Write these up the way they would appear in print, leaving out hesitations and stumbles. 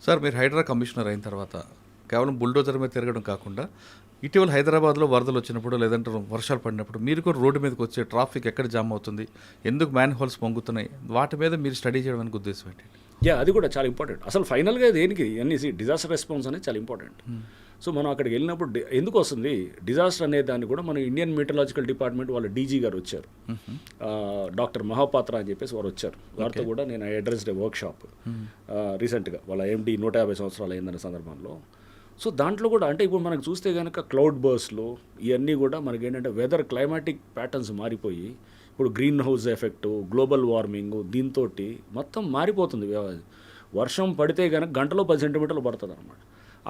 Sir మీరు Hydraa commissioner అయిన తర్వాత కేవలం బుల్డోజర్ మీద తిరగడం కాకుండా ఇటీవల హైదరాబాద్లో వరదలు వచ్చినప్పుడు లేదంటే వర్షాలు పడినప్పుడు మీరు కూడా రోడ్డు మీదకి వచ్చే ట్రాఫిక్ ఎక్కడ జామ్ అవుతుంది, ఎందుకు మ్యాన్ హోల్స్ పొంగుతున్నాయి, వాటి మీద మీరు స్టడీ చేయడానికి ఉద్దేశం ఏంటి? అది కూడా చాలా ఇంపార్టెంట్. అసలు ఫైనల్గా దేనికి అన్ని డిజాస్టర్ రెస్పాన్స్ అనేది చాలా ఇంపార్టెంట్. సో మనం అక్కడికి వెళ్ళినప్పుడు ఎందుకు వస్తుంది డిజాస్టర్ అనే దాన్ని కూడా మన ఇండియన్ మెటలాజికల్ డిపార్ట్మెంట్ వాళ్ళ డీజీ గారు వచ్చారు, డాక్టర్ మహాపాత్ర అని చెప్పేసి వారు వచ్చారు. వారితో కూడా నేను అడ్రస్డ్ వర్క్ షాప్ రీసెంట్గా వాళ్ళ ఎండి 150 సంవత్సరాలు అయిందన్న సందర్భంలో. సో దాంట్లో కూడా అంటే ఇప్పుడు మనకు చూస్తే కనుక క్లౌడ్ బర్స్ట్లు ఇవన్నీ కూడా మనకి ఏంటంటే వెదర్ క్లైమాటిక్ ప్యాటర్న్స్ మారిపోయి ఇప్పుడు green house effect, global warming, దీంతో మొత్తం మారిపోతుంది. వర్షం పడితే కనుక గంటలో 10 సెంటీమీటర్లు పడుతుంది అనమాట.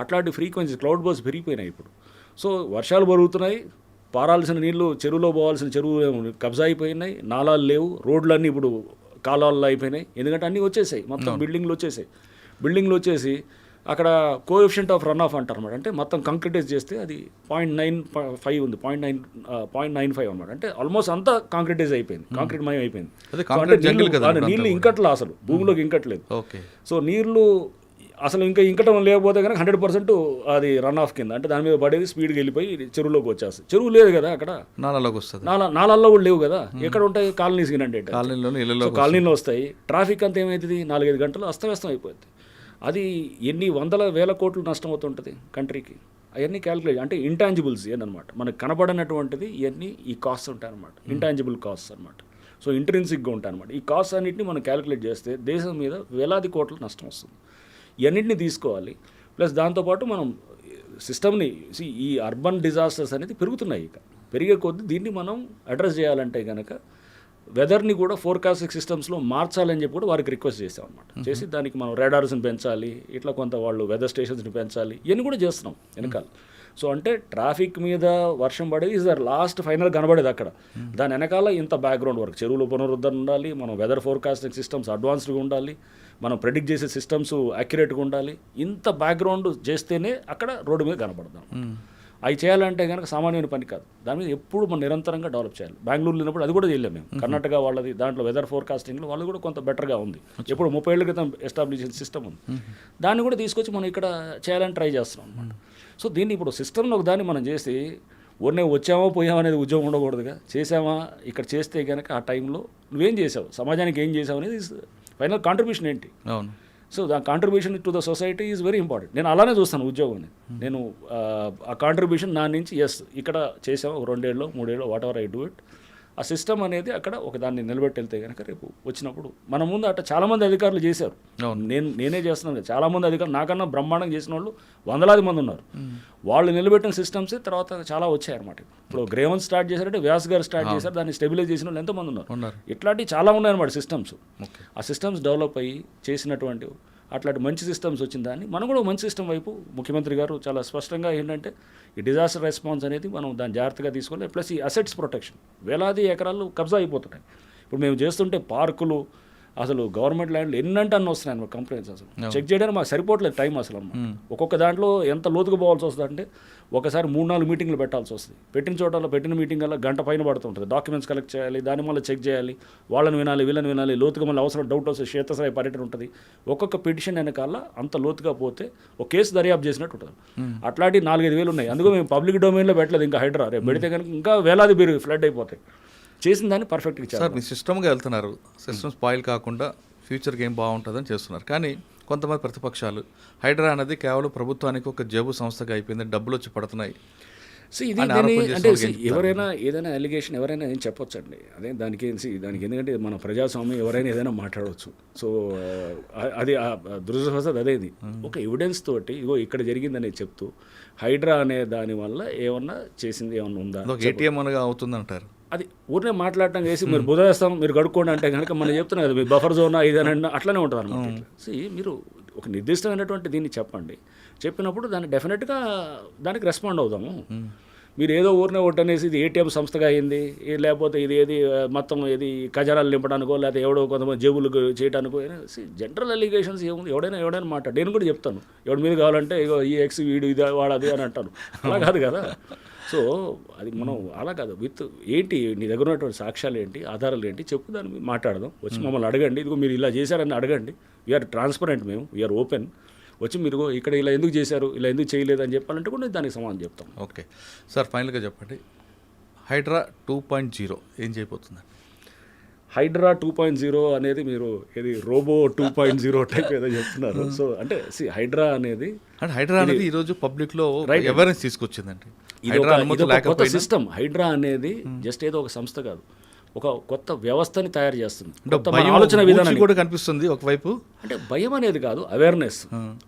అట్లాంటి ఫ్రీక్వెన్సీ క్లౌడ్ బర్స్ పెరిగిపోయినాయి ఇప్పుడు. సో వర్షాలు పెరుగుతున్నాయి, పారాల్సిన నీళ్లు చెరువులో పోవాల్సిన చెరువు కబ్జా అయిపోయినాయి, నాలాలు లేవు, రోడ్లన్నీ ఇప్పుడు కాలాల్లో అయిపోయినాయి. ఎందుకంటే అన్నీ వచ్చేసాయి, మొత్తం బిల్డింగ్లు వచ్చేసి అక్కడ కోఎఫిషియంట్ ఆఫ్ రన్ ఆఫ్ అంటారు అనమాట. అంటే మొత్తం కంక్రిటైజ్ చేస్తే అది 0.95 ఉంది, 0.95 అనమాట. అంటే ఆల్మోస్ట్ అంతా కాంక్రిటైజ్ అయిపోయింది, కాంక్రీట్ మయం అయిపోయింది. నీళ్ళు ఇంకట్లా, అసలు భూమిలోకి ఇంకట్లేదు. సో నీళ్లు అసలు ఇంకా ఇంకటం లేకపోతే కనుక 100% అది రన్ ఆఫ్ కింద, అంటే దాని మీద పడేది స్పీడ్గా వెళ్ళిపోయి చెరువులోకి వచ్చేస్తుంది. చెరువు లేదు కదా అక్కడ, నాలాలోకి వస్తుంది, నాలాల్లో కూడా లేవు కదా. ఎక్కడ ఉంటాయి కాలనీస్ కింద, కాలనీలో వస్తాయి. ట్రాఫిక్ అంతా ఏమవుతుంది 4-5 గంటలు అస్తవ్యస్తం అయిపోతుంది. అది ఎన్ని వందల వేల కోట్లు నష్టం అవుతుంటుంది కంట్రీకి. అవన్నీ క్యాలిక్యులేట్ అంటే ఇంటాంజిబుల్స్ ఏంటనమాట, మనకు కనబడినటువంటిది ఇవన్నీ ఈ కాస్ట్ ఉంటాయి అనమాట, ఇంటాంజిబుల్ కాస్ట్ అనమాట. సో ఇంట్రెన్సిక్గా ఉంటాయి అనమాట. ఈ కాస్ట్ అన్నింటినీ మనం క్యాలిక్యులేట్ చేస్తే దేశం మీద వేలాది కోట్ల నష్టం వస్తుంది. ఇవన్నింటినీ తీసుకోవాలి. ప్లస్ దాంతోపాటు మనం సిస్టమ్ని ఈ అర్బన్ డిజాస్టర్స్ అనేది పెరుగుతున్నాయి. ఇక పెరిగే కొద్దీ దీన్ని మనం అడ్రస్ చేయాలంటే కనుక వెదర్ని కూడా ఫోర్కాస్టింగ్ సిస్టమ్స్లో మార్చాలని చెప్పి కూడా వారికి రిక్వెస్ట్ చేసాం అనమాట. చేసి దానికి మనం రాడార్స్ని పెంచాలి, ఇట్లా కొంత వాళ్ళు వెదర్ స్టేషన్స్ని పెంచాలి, ఇవన్నీ కూడా చేస్తున్నాం వెనకాల. సో అంటే ట్రాఫిక్ మీద వర్షం పడేది ఇస్ దర్ లాస్ట్ ఫైనల్ కనబడేది అక్కడ. దాని వెనకాల ఇంత బ్యాక్గ్రౌండ్ వర్క్, చెరువులు పునరుద్ధరణ ఉండాలి, మనం వెదర్ ఫోర్కాస్టింగ్ సిస్టమ్స్ అడ్వాన్స్డ్గా ఉండాలి, మనం ప్రెడిక్ట్ చేసే సిస్టమ్స్ యాక్యురేట్గా ఉండాలి. ఇంత బ్యాక్గ్రౌండ్ చేస్తేనే అక్కడ రోడ్డు మీద కనబడదాం. అవి చేయాలంటే కనుక సామాన్యమైన పని కాదు. దాని మీద ఎప్పుడు మనం నిరంతరంగా డెవలప్ చేయాలి. బెంగళూరు లేనప్పుడు అది కూడా చేయలేము మేము. కర్ణాటక వాళ్ళది దాంట్లో వెదర్ ఫోర్కాస్టింగ్లో వాళ్ళు కూడా కొంత బెటర్గా ఉంది. ఎప్పుడు 30 ఏళ్ల క్రితం ఎస్టాబ్లిష్ చేసిన సిస్టమ్ ఉంది, దాన్ని కూడా తీసుకొచ్చి మనం ఇక్కడ చేయాలని ట్రై చేస్తున్నాం అనమాట. సో దీన్ని ఇప్పుడు సిస్టమ్లో ఒక దాన్ని మనం చేసి ఊరినే వచ్చామో పోయామో అనేది ఉద్యోగం ఉండకూడదుగా. చేసామా ఇక్కడ చేస్తే కనుక ఆ టైంలో నువ్వేం చేసావు, సమాజానికి ఏం చేసావు అనేది ఫైనల్ కాంట్రిబ్యూషన్ ఏంటి. అవును. So the contribution to the society is very important. నేను అలానే చూస్తాను ఉద్యోగాన్ని. నేను ఆ కాంట్రిబ్యూషన్ నా నుంచి ఇక్కడ చేసాము 2 ఏళ్ళు 3 ఏళ్ళు what ever I do it. ఆ సిస్టమ్ అనేది అక్కడ ఒక దాన్ని నిలబెట్టి వెళ్తే కనుక రేపు వచ్చినప్పుడు మన ముందు అట్లా చాలామంది అధికారులు చేశారు. నేనే చేస్తున్నాను, చాలామంది అధికారులు నాకన్నా బ్రహ్మాండంగా చేసిన వాళ్ళు వందలాది మంది ఉన్నారు. వాళ్ళు నిలబెట్టిన సిస్టమ్స్ తర్వాత చాలా వచ్చాయన్నమాట. ఇప్పుడు గ్రేవన్ స్టార్ట్ చేశారంటే వ్యాస్ గారు స్టార్ట్ చేశారు, దాన్ని స్టెబిలైజ్ చేసిన వాళ్ళు ఎంతోమంది ఉన్నారు. ఇట్లాంటివి చాలా ఉన్నాయన్నమాట సిస్టమ్స్. ఆ సిస్టమ్స్ డెవలప్ అయ్యి చేసినటువంటి అట్లాంటి మంచి సిస్టమ్స్ వచ్చిన దాన్ని మనం కూడా మంచి సిస్టమ్ వైపు ముఖ్యమంత్రి గారు చాలా స్పష్టంగా ఏంటంటే ఈ డిజాస్టర్ రెస్పాన్స్ అనేది మనం దాన్ని జాగ్రత్తగా తీసుకోవాలి. ప్లస్ ఈ అసెట్స్ ప్రొటెక్షన్, వేలాది ఎకరాలు కబ్జా అయిపోతున్నాయి. ఇప్పుడు మేము చేస్తుంటే పార్కులు అసలు గవర్నమెంట్ ల్యాండ్లు ఎన్నంటే అన్నీ వస్తున్నాయి అన్నమాట కంప్లైంట్స్. అసలు చెక్ చేయడానికి మాకు సరిపోవట్లేదు టైం అసలు అన్నమాట. ఒక్కొక్క దాంట్లో ఎంత లోతుకు పోవాల్సి వస్తుంది అంటే ఒకసారి 3-4 మీటింగ్లు పెట్టాల్సి వస్తుంది. పెట్టిన చోటలో పెట్టిన మీటింగ్ వల్ల గంట పైన పడుతుంటుంది. డాక్యుమెంట్స్ కలెక్ట్ చేయాలి, దాని వల్ల చెక్ చేయాలి, వాళ్ళని వినాలి, వీళ్ళని వినాలి, లోతుగా మళ్ళీ అవసరం డౌట్ వస్తే క్షేత్రస్థాయి పర్యటన ఉంటుంది. ఒక్కొక్క పిటిషన్ వెనకాల అంత లోతుగా పోతే ఒక కేసు దర్యాప్తు చేసినట్టు ఉంటుంది. అట్లాంటి 4-5 వేలు ఉన్నాయి. అందుకు మేము పబ్లిక్ డొమైన్లో పెట్టలేదు ఇంకా హైడ్రా. రేపు పెడితే కనుక ఇంకా వేలాది మీరు ఫ్లడ్ అయిపోతాయి. చేసిన దాన్ని పర్ఫెక్ట్గా చేయాలి. సార్ మీ సిస్టమ్గా వెళ్తున్నారు, సిస్టమ్ స్పాయిల్ కాకుండా ఫ్యూచర్కి ఏం బాగుంటుందని చేస్తున్నారు. కానీ కొంతమంది ప్రతిపక్షాలు హైడ్రా అనేది కేవలం ప్రభుత్వానికి ఒక జేబు సంస్థగా అయిపోయింది, డబ్బులు వచ్చి పడుతున్నాయి. సో ఇది అంటే ఎవరైనా ఏదైనా అలిగేషన్ ఎవరైనా ఏం చెప్పొచ్చండి. అదే దానికి ఎందుకంటే మన ప్రజాస్వామ్యం ఎవరైనా ఏదైనా మాట్లాడవచ్చు. సో అది దురదృష్టవశాత్తు అదేది ఒక ఎవిడెన్స్ తోటి ఇగో ఇక్కడ జరిగిందనేది చెప్తూ హైడ్రా అనే దాని వల్ల ఏమన్నా చేసింది ఏమన్నా ఉందా, ఏటీఎం అనగా అవుతుందంటారు. అది ఊరినే మాట్లాడటం చేసి మీరు బుధవేస్తాం మీరు కడుక్కోండి అంటే కనుక మనం చెప్తున్నాం కదా, మీరు బఫర్ జోన్ ఇదనండి అట్లనే ఉంటుంది అనమాట. మీరు ఒక నిర్దిష్టమైనటువంటి దీన్ని చెప్పండి, చెప్పినప్పుడు దాన్ని డెఫినెట్గా దానికి రెస్పాండ్ అవుదాము. మీరు ఏదో ఊరినే ఒకటి అనేసి ఇది ఏటీఎం సంస్థగా అయింది, లేకపోతే ఇది ఏది మొత్తం ఏది ఖజానాలు నింపడానికో లేకపోతే ఎవడో కొంతమంది జేబులు చేయడానికో జనరల్ అలిగేషన్స్ ఏముంది. ఎవడైనా మాట్లాడు, నేను కూడా చెప్తాను ఎవడి మీద కావాలంటే ఇగో ఈ ఎక్స్ వీడు ఇది వాడది అని అంటాను. అలా కాదు కదా. సో అది మనం అలా కాదు, విత్ ఏంటి నీ దగ్గర ఉన్నటువంటి సాక్ష్యాలు ఏంటి, ఆధారాలు ఏంటి చెప్పు, దాని మీద మాట్లాడదాం. వచ్చి మమ్మల్ని అడగండి, ఇదిగో మీరు ఇలా చేశారని అడగండి. వీఆర్ ట్రాన్స్పరెంట్, మేము వీఆర్ ఓపెన్. వచ్చి మీరు ఇక్కడ ఇలా ఎందుకు చేశారు, ఇలా ఎందుకు చేయలేదు అని చెప్పాలంటే కూడా దానికి సమాధానం చెప్తాం. ఓకే సార్, ఫైనల్గా చెప్పండి, హైడ్రా 2.0 ఏం చేయబోతుందండి? హైడ్రా 2.0 అనేది మీరు ఏది రోబో 2.0 టైప్ ఏదో చెప్తున్నారు. సో అంటే హైడ్రా అనేది ఈరోజు పబ్లిక్లో అవేర్నెస్ తీసుకొచ్చిందండి. కొత్త సిస్టమ్. హైడ్రా అనేది జస్ట్ ఏదో ఒక సంస్థ కాదు, ఒక కొత్త వ్యవస్థని తయారు చేస్తుంది. ఆలోచన విధానం కూడా కనిపిస్తుంది ఒకవైపు. అంటే భయం అనేది కాదు, అవేర్నెస్.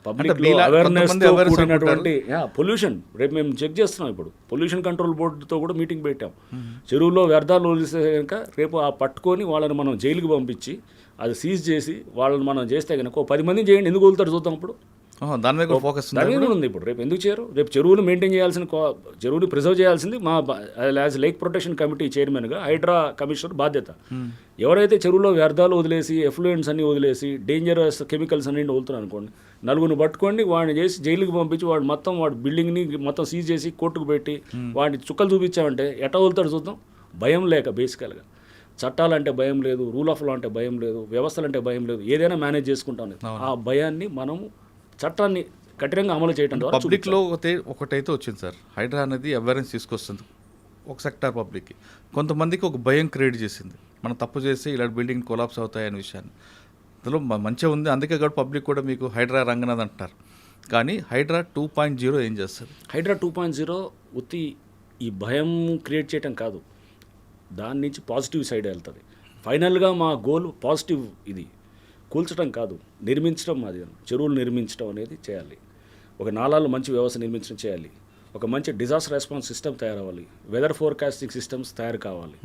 పబ్లిక్ అవేర్నెస్ కూడినటువంటి పొల్యూషన్. రేపు మేము చెక్ చేస్తున్నాం, ఇప్పుడు పొల్యూషన్ కంట్రోల్ బోర్డుతో కూడా మీటింగ్ పెట్టాం. చెరువుల్లో వ్యర్థాలు వదిలిస్తే కనుక రేపు ఆ పట్టుకొని వాళ్ళని మనం జైలుకి పంపించి అది సీజ్ చేసి వాళ్ళని మనం చేస్తే కనుక 10 మందిని చేయండి, ఎందుకు వదులుతారు చూద్దాం. ఇప్పుడు దాని మీద ఫోకస్ ఉంది. ఇప్పుడు రేపు ఎందుకు చేయరు? రేపు చెరువులు మెయింటైన్ చేయాల్సిన, చెరువుని ప్రిజర్వ్ చేయాల్సింది మా యాజ్ లేక్ ప్రొటెక్షన్ కమిటీ చైర్మన్గా హైడ్రా కమిషనర్ బాధ్యత. ఎవరైతే చెరువులో వ్యర్థాలు వదిలేసి, ఎఫ్లూయెంట్స్ అన్ని వదిలేసి, డేంజరస్ కెమికల్స్ అన్ని వదులుతున్నారు అనుకోండి, నలుగురిని పట్టుకోండి, వాడిని చేసి జైలుకి పంపించి వాడి బిల్డింగ్ని మొత్తం సీజ్ చేసి కోర్టుకు పెట్టి వాడిని చుక్కలు చూపించామంటే ఎట్లా వదులుతాడు చూద్దాం. భయం లేక, బేసికల్గా చట్టాలంటే భయం లేదు, రూల్ ఆఫ్ లా అంటే భయం లేదు, వ్యవస్థలంటే భయం లేదు, ఏదైనా మేనేజ్ చేసుకుంటాం. ఆ భయాన్ని మనము చట్టాన్ని కఠినంగా అమలు చేయడం ద్వారా పబ్లిక్లో ఒకటైతే వచ్చింది సార్, హైడ్రా అనేది అవేర్నెస్ తీసుకొస్తుంది ఒక సెక్టార్ పబ్లిక్కి. కొంతమందికి ఒక భయం క్రియేట్ చేసింది, మనం తప్పు చేసి ఇలాంటి బిల్డింగ్ కొలాప్స్ అవుతాయనే విషయాన్ని. అందులో మంచిగా ఉంది, అందుకే కూడా పబ్లిక్ కూడా మీకు హైడ్రా రంగనాథ్ అంటారు. కానీ హైడ్రా 2.0 ఏం చేస్తుంది? హైడ్రా 2.0 ఉత్తి ఈ భయం క్రియేట్ చేయటం కాదు, దాని నుంచి పాజిటివ్ సైడ్ వెళ్తుంది. ఫైనల్గా మా గోల్ పాజిటివ్. ఇది కూల్చడం కాదు, నిర్మించడం. అది చెరువులు నిర్మించడం అనేది చేయాలి. ఒక నాలాలు మంచి వ్యవస్థ నిర్మించడం చేయాలి. ఒక మంచి డిజాస్టర్ రెస్పాన్స్ సిస్టమ్ తయారవ్వాలి. వెదర్ ఫోర్కాస్టింగ్ సిస్టమ్స్ తయారు కావాలి.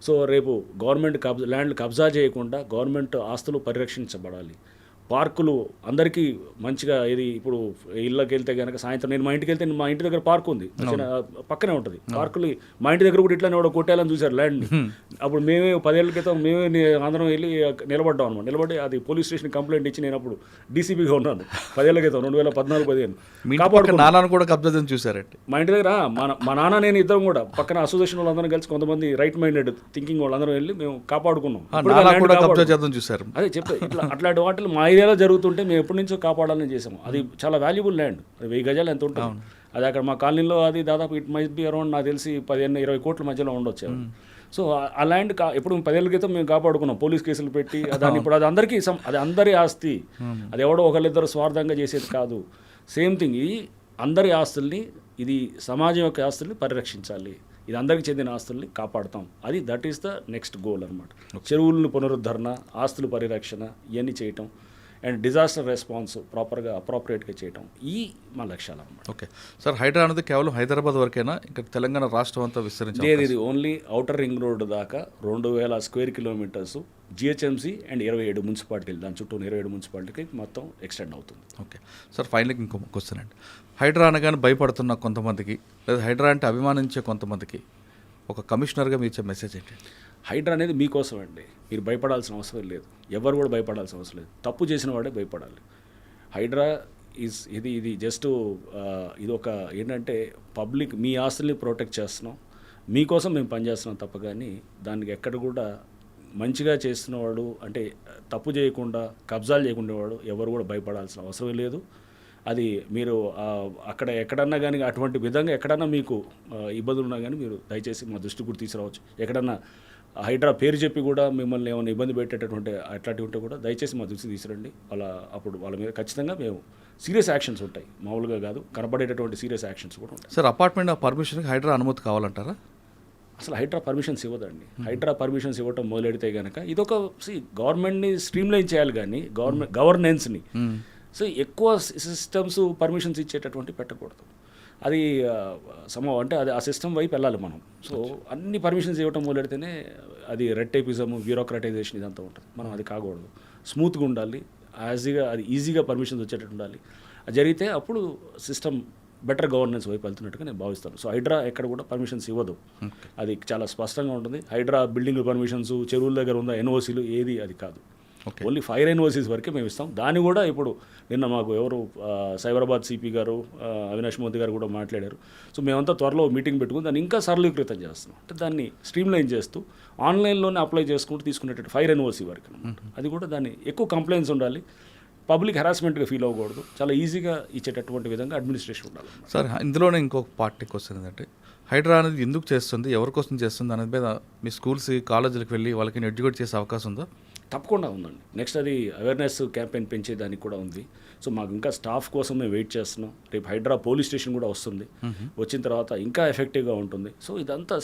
సో రేపు గవర్నమెంట్ ల్యాండ్లు కబ్జా చేయకుండా గవర్నమెంట్ ఆస్తులు పరిరక్షించబడాలి. పార్కులు అందరికీ మంచిగా, ఇది ఇప్పుడు ఇళ్ళకి వెళ్తే కనుక సాయంత్రం నేను మా ఇంటికి వెళ్తే మా ఇంటి దగ్గర పార్క్ ఉంది, పక్కనే ఉంటుంది. పార్కులు మా ఇంటి దగ్గర కూడా ఇట్లానే కొట్టేయాలని చూశారు ల్యాండ్ని. అప్పుడు మేమే 10 ఏళ్ల క్రితం అందరం వెళ్ళి నిలబడ్డాం అనమాట. నిలబడి అది పోలీస్ స్టేషన్ కంప్లైంట్ ఇచ్చి నేను అప్పుడు డీసీపీగా ఉన్నాను 10 ఏళ్ల క్రితం, 2014-15. కాపాడుకున్నాను కూడా కబ్జా చూసారంటే మా ఇంటి దగ్గర మా నాన్న నేను ఇద్దరం కూడా పక్కన అసోసియేషన్ వాళ్ళందరం కలిసి, కొంతమంది రైట్ మైండెడ్ థింకింగ్ వాళ్ళందరం వెళ్ళి మేము కాపాడుకున్నాం. చూసారు. అదే చెప్పే అట్లాంటి వాటిలో మా ఏరియాలో జరుగుతుంటే మేము ఎప్పటి నుంచో కాపాడాలని చేసాము. అది చాలా వాల్యుబుల్ ల్యాండ్, 1000 గజాలు ఎంత ఉంటుంది. అది అక్కడ మా కాలనీలో అది దాదాపు ఇట్ మైట్ బి అరౌండ్ నాకు తెలిసి 15-20 కోట్ల మధ్యలో ఉండొచ్చు. సో ఆ ల్యాండ్ ఎప్పుడు 10 ఏళ్ల క్రితం మేము కాపాడుకున్నాం, పోలీస్ కేసులు పెట్టి. దాన్ని ఇప్పుడు అది అందరికీ, అది అందరి ఆస్తి. అది ఎవడో ఒకళ్ళిద్దరు స్వార్థంగా చేసేది కాదు. సేమ్ థింగ్, ఇది అందరి ఆస్తుల్ని, ఇది సమాజం యొక్క ఆస్తుల్ని పరిరక్షించాలి. ఇది అందరికీ చెందిన ఆస్తుల్ని కాపాడుతాం. అది that is the next goal అనమాట. చెరువులను పునరుద్ధరణ, ఆస్తుల పరిరక్షణ, ఇవన్నీ చేయటం, అండ్ డిజాస్టర్ రెస్పాన్స్ ప్రాపర్గా అప్రోప్రియేట్గా చేయటం, ఈ మా లక్ష్యాలు అన్నమాట. ఓకే సార్, హైడ్రా అనేది కేవలం హైదరాబాద్ వరకేనా, ఇంకా తెలంగాణ రాష్ట్రం అంతా విస్తరించాలి? ఇది ఓన్లీ ఔటర్ రింగ్ రోడ్ దాకా 2000 స్క్వేర్ కిలోమీటర్స్, జిహెచ్ఎంసీ అండ్ 27 మున్సిపాలిటీలు, దాని చుట్టూ 27 మున్సిపాలిటీకి మొత్తం ఎక్స్టెండ్ అవుతుంది. ఓకే సార్, ఫైనల్గా ఇంకో క్వశ్చన్ అండి. హైడ్రా అనగానే భయపడుతున్న కొంతమందికి, లేదా హైడ్రా అంటే అభిమానించే కొంతమందికి ఒక కమిషనర్గా మీరు ఇచ్చే మెసేజ్ ఏంటి? హైడ్రా అనేది మీకోసం అండి, మీరు భయపడాల్సిన అవసరం లేదు. ఎవరు కూడా భయపడాల్సిన అవసరం లేదు. తప్పు చేసిన వాడే భయపడాలి. హైడ్రా ఇది జస్ట్ ఇది ఒక ఏంటంటే పబ్లిక్, మీ ఆస్తుల్ని ప్రొటెక్ట్ చేస్తున్నాం, మీకోసం మేము పనిచేస్తున్నాం తప్ప. కానీ దానికి ఎక్కడ కూడా మంచిగా చేస్తున్నవాడు, అంటే తప్పు చేయకుండా కబ్జాలు చేయకుండా వాడు ఎవరు కూడా భయపడాల్సిన అవసరం లేదు. అది మీరు అక్కడ ఎక్కడన్నా కానీ అటువంటి విధంగా ఎక్కడన్నా మీకు ఇబ్బందులు ఉన్నా కానీ మీరు దయచేసి మా దృష్టికి కూడా తీసుకురావచ్చు. ఎక్కడన్నా హైడ్రా పేరు చెప్పి కూడా మిమ్మల్ని ఏమైనా ఇబ్బంది పెట్టేటటువంటి అట్లాంటివి ఉంటే కూడా దయచేసి మా దృష్టికి తీసుకురండి. అప్పుడు వాళ్ళ మీద ఖచ్చితంగా మేము సీరియస్ యాక్షన్స్ ఉంటాయి, మామూలుగా కాదు, కనబడేటటువంటి సీరియస్ యాక్షన్స్ కూడా ఉంటాయి. సార్, అపార్ట్మెంట్ పర్మిషన్కి హైడ్రా అనుమతి కావాలంటారా? అసలు హైడ్రా పర్మిషన్స్ ఇవ్వదండి. హైడ్రా పర్మిషన్స్ ఇవ్వటం మొదలెడితే కనుక ఇదొక గవర్నమెంట్ని స్ట్రీమ్లైన్ చేయాలి, కానీ గవర్నెన్స్ని. సో ఎక్కువ సిస్టమ్స్ పర్మిషన్స్ ఇచ్చేటటువంటి పెట్టకూడదు. అది అంటే అది ఆ సిస్టమ్ వైపు వెళ్ళాలి మనం. సో అన్ని పర్మిషన్స్ ఇవ్వటం మొదలెడితేనే అది రెడ్ టైపిజం, బ్యూరోక్రటైజేషన్ ఇదంతా ఉంటుంది. మనం అది కాకూడదు. స్మూత్గా ఉండాలి, అది ఈజీగా పర్మిషన్స్ వచ్చేటట్టు ఉండాలి. అది జరిగితే అప్పుడు సిస్టమ్ బెటర్ గవర్నెన్స్ వైపు వెళ్తున్నట్టుగా నేను భావిస్తాను. సో హైడ్రా ఎక్కడ కూడా పర్మిషన్స్ ఇవ్వదు, అది చాలా స్పష్టంగా ఉంటుంది. హైడ్రా బిల్డింగ్ పర్మిషన్స్, చెరువుల దగ్గర ఉన్న ఎన్ఓసీలు ఏది అది కాదు. ఓన్లీ ఫైర్ ఎన్ఓసీస్ వరకే మేము ఇస్తాం. దాన్ని కూడా ఇప్పుడు నిన్న మాకు ఎవరు సైబరాబాద్ సిపి గారు, అవినాష్ మోదీ గారు కూడా మాట్లాడారు. సో మేమంతా త్వరలో మీటింగ్ పెట్టుకుని దాన్ని ఇంకా సరళీకృతం చేస్తున్నాం. అంటే దాన్ని స్ట్రీమ్లైన్ చేస్తూ ఆన్లైన్లోనే అప్లై చేసుకుంటూ తీసుకునేటట్టు ఫైర్ ఎన్ఓసీ వరకు అనమాట. అది కూడా దాన్ని ఎక్కువ కంప్లైంట్స్ ఉండాలి, పబ్లిక్ హెరాస్మెంట్గా ఫీల్ అవ్వకూడదు, చాలా ఈజీగా ఇచ్చేటటువంటి విధంగా అడ్మినిస్ట్రేషన్ ఉండాలి. సార్ ఇందులోనే ఇంకొక పార్టీకి వస్తుంది ఏంటంటే హైడ్రా అనేది ఎందుకు చేస్తుంది, ఎవరి కోసం చేస్తుంది అనేది మీద మీ స్కూల్స్ కాలేజీలకు వెళ్ళి వాళ్ళకి ఎడ్యుకేట్ చేసే అవకాశం ఉందా? తప్పకుండా ఉందండి. నెక్స్ట్ అది అవేర్నెస్ క్యాంపెయిన్ పెంచేదానికి కూడా ఉంది. సో మాకు ఇంకా స్టాఫ్ కోసం మేము వెయిట్ చేస్తున్నాం. రేపు హైడ్రా పోలీస్ స్టేషన్ కూడా వస్తుంది. వచ్చిన తర్వాత ఇంకా ఎఫెక్టివ్గా ఉంటుంది. సో ఇదంతా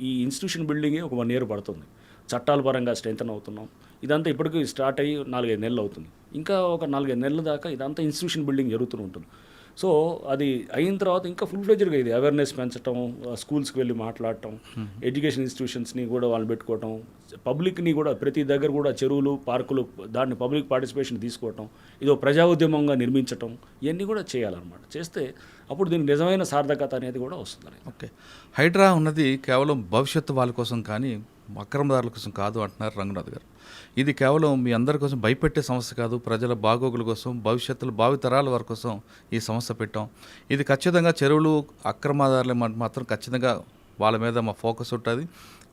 ఈ ఇన్స్టిట్యూషన్ బిల్డింగే ఒక 1 year పడుతుంది. చట్టాల పరంగా స్ట్రెంథన్ అవుతున్నాం. ఇదంతా ఇప్పటికీ స్టార్ట్ అయ్యి 4-5 నెలలు అవుతుంది. ఇంకా ఒక 4-5 నెలల దాకా ఇదంతా ఇన్స్టిట్యూషన్ బిల్డింగ్ జరుగుతూ ఉంటుంది. సో అది అయిన తర్వాత ఇంకా ఫుల్ ఫ్లెడ్జ్డ్గా ఇది అవేర్నెస్ పెంచడం, స్కూల్స్కి వెళ్ళి మాట్లాడటం, ఎడ్యుకేషన్ ఇన్స్టిట్యూషన్స్ని కూడా వాళ్ళు పెట్టుకోవటం, పబ్లిక్ని కూడా ప్రతి దగ్గర కూడా చెరువులు, పార్కులు దాన్ని పబ్లిక్ పార్టిసిపేషన్ తీసుకోవటం, ఇదో ప్రజా ఉద్యమంగా నిర్మించటం, ఇవన్నీ కూడా చేయాలన్నమాట. చేస్తే అప్పుడు దీనికి నిజమైన సార్థకత అనేది కూడా వస్తుంది. ఓకే, హైడ్రా ఉన్నది కేవలం భవిష్యత్తు వాళ్ళ కోసం కానీ అక్రమదారుల కోసం కాదు అంటున్నారు రంగనాథ్ గారు. ఇది కేవలం మీ అందరి కోసం భయపెట్టే సమస్య కాదు, ప్రజల బాగోగుల కోసం, భవిష్యత్తులో భావితరాల వారి కోసం ఈ సమస్య పెట్టాం. ఇది ఖచ్చితంగా చెరువులు అక్రమదారులు మాత్రం ఖచ్చితంగా వాళ్ళ మీద మా ఫోకస్ ఉంటుంది.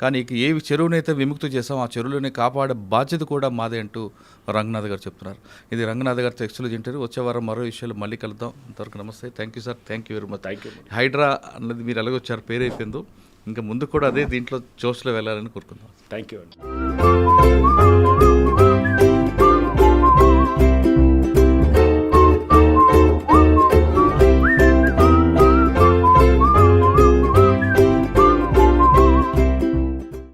కానీ ఇక ఏ చెరువునైతే విముక్తి చేసాం ఆ చెరువులని కాపాడే బాధ్యత కూడా మాదే అంటూ రంగనాథ్ గారు చెప్తున్నారు. ఇది రంగనాథ్ గారితో ఎక్స్క్లూజివ్ ఇంటర్వ్యూ. వచ్చే వారం మరో విషయాలు మళ్ళీ కలుద్దాం. అంతవరకు నమస్తే. Thank you sir. Thank you very much. Thank you. Hydraa అన్నది మీరు ఎలాగొచ్చారు, పేరు అయిపోయిందో ఇంకా ముందు కూడా అదే దీంట్లో జోష్లో వెళ్ళాలని కోరుకుందాం. థ్యాంక్ యూ అండి.